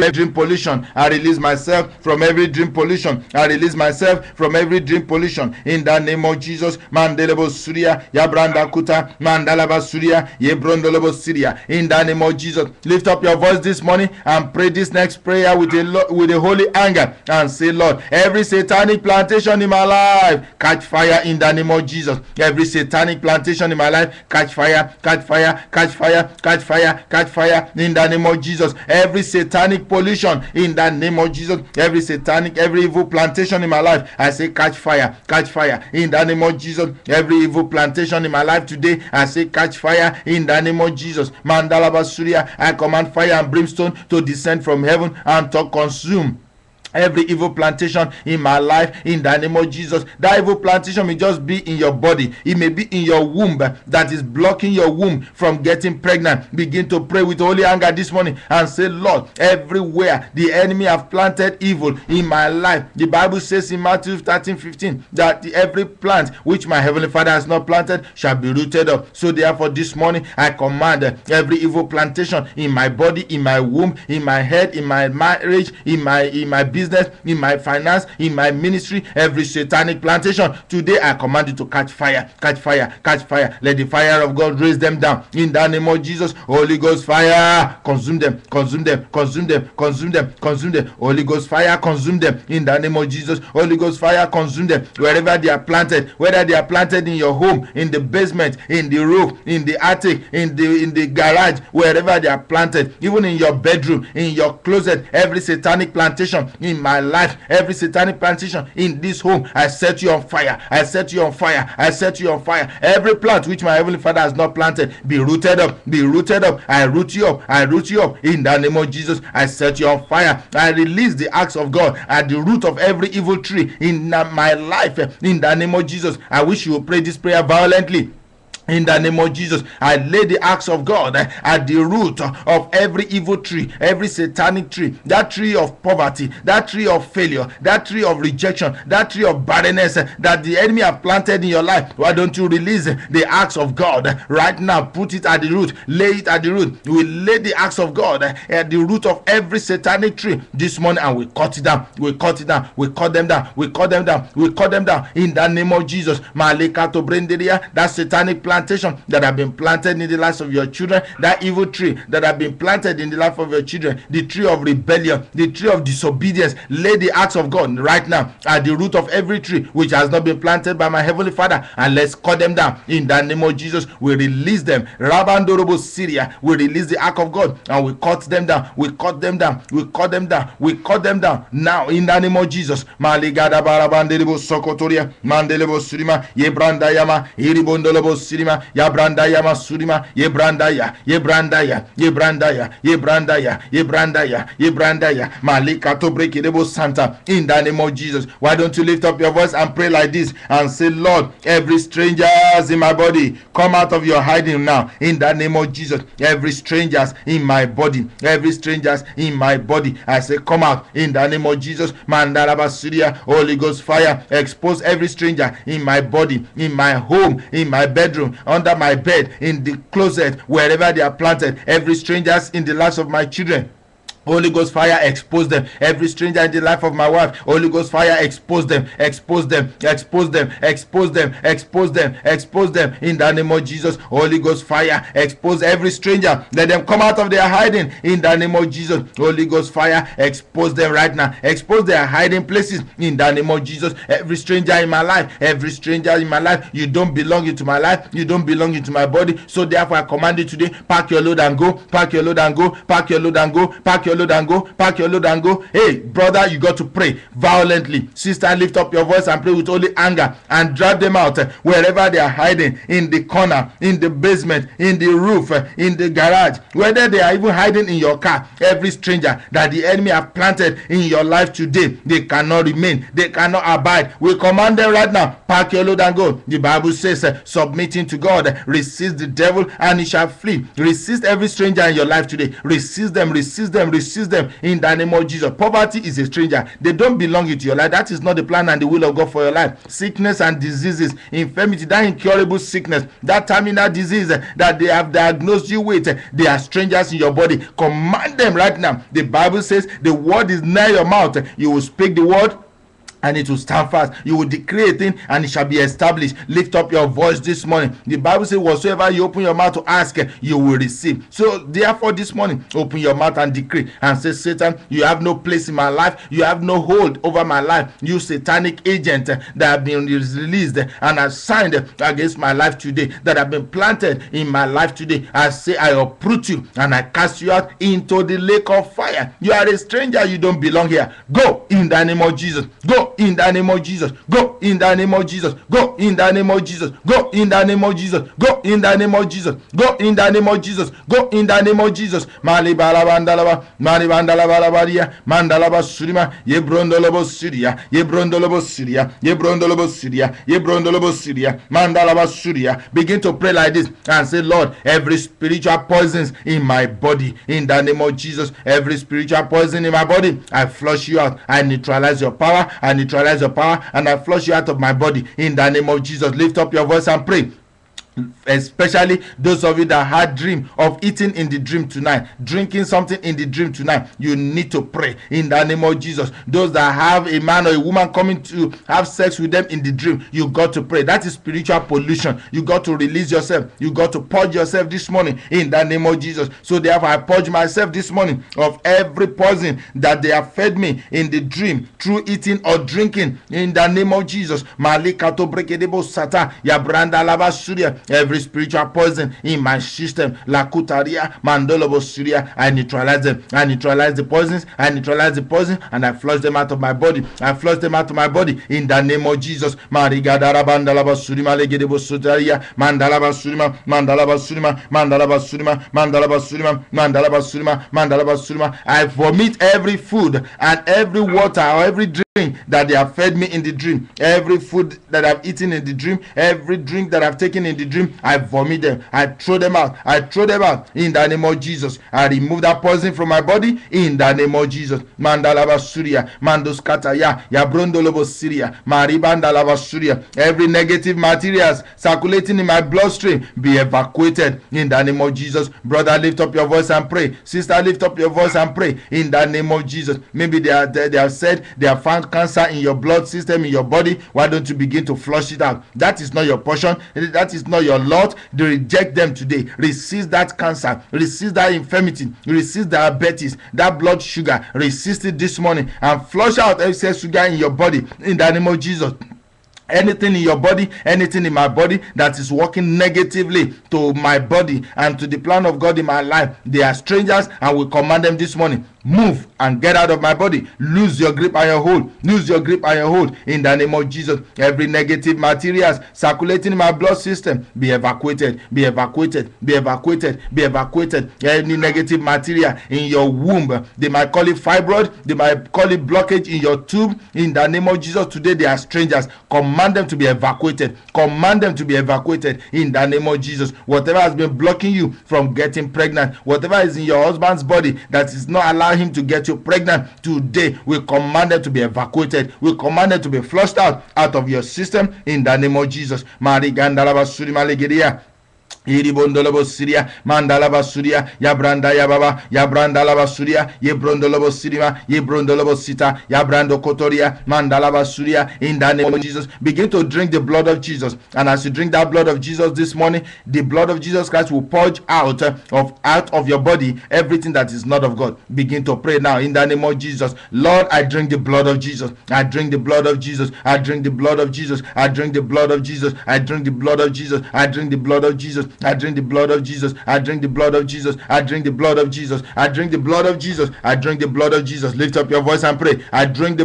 dream pollution. I release myself from every dream pollution. I release myself from every dream pollution. In the name of Jesus. Mandelebo Surya, Yabranda Kuta, Mandalaba Surya, Yebrondolobo Syria. In the name of Jesus. Lift up your voice this morning and pray this next prayer with a holy anger and say, Lord, every satanic plantation in my life catch fire in the name of Jesus. Every satanic plantation in my life catch fire, catch fire, catch fire, catch fire, catch fire in the name of Jesus. Every satanic pollution in the name of Jesus. Every satanic, every evil plantation in my life, I say catch fire in the name of Jesus. Every evil plantation in my life today, I say catch fire in the name of Jesus. Mandalaba Surya, I command fire and brimstone to descend from heaven and to consume every evil plantation in my life in the name of Jesus. That evil plantation may just be in your body. It may be in your womb that is blocking your womb from getting pregnant. Begin to pray with holy anger this morning and say, Lord, everywhere the enemy have planted evil in my life. The Bible says in Matthew 13:15 that every plant which my heavenly Father has not planted shall be rooted up. So therefore this morning I command every evil plantation in my body, in my womb, in my head, in my marriage, in my business, in my finance, in my ministry, every satanic plantation today I command it to catch fire, catch fire, catch fire. Let the fire of God raise them down in the name of Jesus. Holy Ghost fire, consume them, consume them, consume them, consume them, consume them. Holy Ghost fire, consume them in the name of Jesus. Holy Ghost fire, consume them wherever they are planted, whether they are planted in your home, in the basement, in the roof, in the attic, in the garage, wherever they are planted, even in your bedroom, in your closet. Every satanic plantation in my life, every satanic plantation in this home, I set you on fire, I set you on fire, I set you on fire. Every plant which my heavenly Father has not planted, be rooted up, be rooted up. I root you up, I root you up in the name of Jesus. I set you on fire. I release the axe of God at the root of every evil tree in my life in the name of Jesus. I wish you would pray this prayer violently. In the name of Jesus, I lay the axe of God at the root of every evil tree, every satanic tree, that tree of poverty, that tree of failure, that tree of rejection, that tree of barrenness that the enemy have planted in your life. Why don't you release the axe of God right now? Put it at the root, lay it at the root. We lay the axe of God at the root of every satanic tree this morning and we cut it down, we cut it down, we cut them down, we cut them down, we cut them down in the name of Jesus. Malika to Brenderia, that satanic plantation that have been planted in the lives of your children, that evil tree that have been planted in the life of your children, the tree of rebellion, the tree of disobedience, lay the axe of God right now at the root of every tree which has not been planted by my heavenly Father, and let's cut them down in the name of Jesus. We release them. Rabandorobo Syria, we release the axe of God and we cut them down, we cut them down, we cut them down, we cut them down now in the name of Jesus. Maligada barabandelebo sokotoria, mandelebo surima, yebranda yama, iribondolobo surima, yabranda yama surima, yebranda ya, yebranda ya, yebranda ya, yebranda ya, yebranda ya, yebranda ya, malika to break it Santa in the name of Jesus. Why don't you lift up your voice and pray like this and say, Lord, every strangers in my body, come out of your hiding now in the name of Jesus. Every strangers in my body, every strangers in my body, I say come out in the name of Jesus. Mandaraba Syria, Holy Ghost fire, expose every stranger in my body, in my home, in my bedroom, under my bed, in the closet, wherever they are planted. Every strangers in the lives of my children, Holy Ghost fire, expose them. Every stranger in the life of my wife, Holy Ghost fire, expose them, expose them, expose them, expose them, expose them, expose them in the name of Jesus. Holy Ghost fire, expose every stranger. Let them come out of their hiding in the name of Jesus. Holy Ghost fire, expose them right now. Expose their hiding places in the name of Jesus. Every stranger in my life, every stranger in my life, you don't belong into my life, you don't belong into my body. So therefore I command you today, pack your load and go, pack your load and go, pack your load and go, pack your load and go, pack your load and go. Hey brother, you got to pray violently. Sister, lift up your voice and pray with holy anger and drive them out wherever they are hiding, in the corner, in the basement, in the roof, in the garage, whether they are even hiding in your car. Every stranger that the enemy have planted in your life today, they cannot remain, they cannot abide. We command them right now, pack your load and go. The Bible says submitting to God, resist the devil and he shall flee. Resist every stranger in your life today. Resist them, resist them, resist resist them in the name of Jesus. Poverty is a stranger. They don't belong into your life. That is not the plan and the will of God for your life. Sickness and diseases, infirmity, that incurable sickness, that terminal disease that they have diagnosed you with, they are strangers in your body. Command them right now. The Bible says the word is near your mouth. You will speak the word and it will stand fast. You will decree a thing and it shall be established. Lift up your voice this morning. The Bible says whatsoever you open your mouth to ask, you will receive. So therefore this morning, open your mouth and decree and say, Satan, you have no place in my life. You have no hold over my life. You satanic agent that have been released and assigned against my life today, that have been planted in my life today, I say I uproot you and I cast you out into the lake of fire. You are a stranger. You don't belong here. Go in the name of Jesus. Go in the name of Jesus. Go in the name of Jesus. Go in the name of Jesus. Go in the name of Jesus. Go in the name of Jesus. Go in the name of Jesus. Go in the name of Jesus. Mali balabandalaba, mali bandalabalabaria, mandalaba surima, ye brondolobo Syria, ye brondolobo Syria, ye brondolobo Syria, ye brondolobo Syria, mandalaba Syria. Begin to pray like this and say, Lord, every spiritual poisons in my body, in the name of Jesus, every spiritual poison in my body, I flush you out. I neutralize your power. I neutralize your power and I flush you out of my body in the name of Jesus. Lift up your voice and pray. Especially those of you that had dream of eating in the dream tonight, drinking something in the dream tonight, you need to pray in the name of Jesus. Those that have a man or a woman coming to have sex with them in the dream, you got to pray. That is spiritual pollution. You got to release yourself. You got to purge yourself this morning in the name of Jesus. So therefore I purge myself this morning of every poison that they have fed me in the dream through eating or drinking in the name of Jesus. Malikato brekedebo sata ya branda lava surya. Every spiritual poison in my system, Lakutaria, Mandolobo Syria, I neutralize them. I neutralize the poisons. I neutralize the poison and I flush them out of my body. I flush them out of my body in the name of Jesus. Marigadara Bandalaba Surima Legedebo Sotaria, Mandalaba Surima, Mandalaba Surima, Mandalaba Surima, Mandalaba Surima, Mandalaba Surima, Mandalaba Surima. I vomit every food and every water or every drink that they have fed me in the dream. Every food that I've eaten in the dream, every drink that I've taken in the dream, I vomit them. I throw them out. I throw them out in the name of Jesus. I remove that poison from my body in the name of Jesus. Mandalaba Surya, Mandoskata ya Brondolobo Syria, Maribandalaba Surya. Every negative materials circulating in my bloodstream be evacuated in the name of Jesus. Brother, lift up your voice and pray. Sister, lift up your voice and pray in the name of Jesus. Maybe they have said they have found cancer in your blood system, in your body. Why don't you begin to flush it out? That is not your portion. That is not your lot. They reject them today. Resist that cancer. Resist that infirmity. Resist diabetes, that blood sugar. Resist it this morning and flush out excess sugar in your body in the name of Jesus. Anything in your body, anything in my body that is working negatively to my body and to the plan of God in my life, they are strangers and we command them this morning. Move and get out of my body. Lose your grip and your hold. Lose your grip and your hold in the name of Jesus. Every negative materials circulating in my blood system be evacuated. Be evacuated. Be evacuated. Be evacuated. Any negative material in your womb, they might call it fibroid. They might call it blockage in your tube. In the name of Jesus, today they are strangers. Command them to be evacuated. Command them to be evacuated in the name of Jesus. Whatever has been blocking you from getting pregnant, whatever is in your husband's body that is not allowing him to get you pregnant, today we command them to be evacuated. We command them to be flushed out of your system in the name of Jesus. Marigandalaba Surima Legeria. Iribondolobo Syria, Mandalaba Surya, Yabranda Yababa, Yabrandalaba Surya, Yebrondolobo Sirima, Yebrondolobo Sita, Yabrando Kotoria, Mandalaba Surya, in the name of Jesus. Begin to drink the blood of Jesus. And as you drink that blood of Jesus this morning, the blood of Jesus Christ will purge out of your body everything that is not of God. Begin to pray now in the name of Jesus. Lord, I drink the blood of Jesus. I drink the blood of Jesus. I drink the blood of Jesus. I drink the blood of Jesus. I drink the blood of Jesus. I drink the blood of Jesus. I drink the blood of Jesus. I drink the blood of Jesus. I drink the blood of Jesus. I drink the blood of Jesus. I drink the blood of Jesus. Lift up your voice and pray. I drink the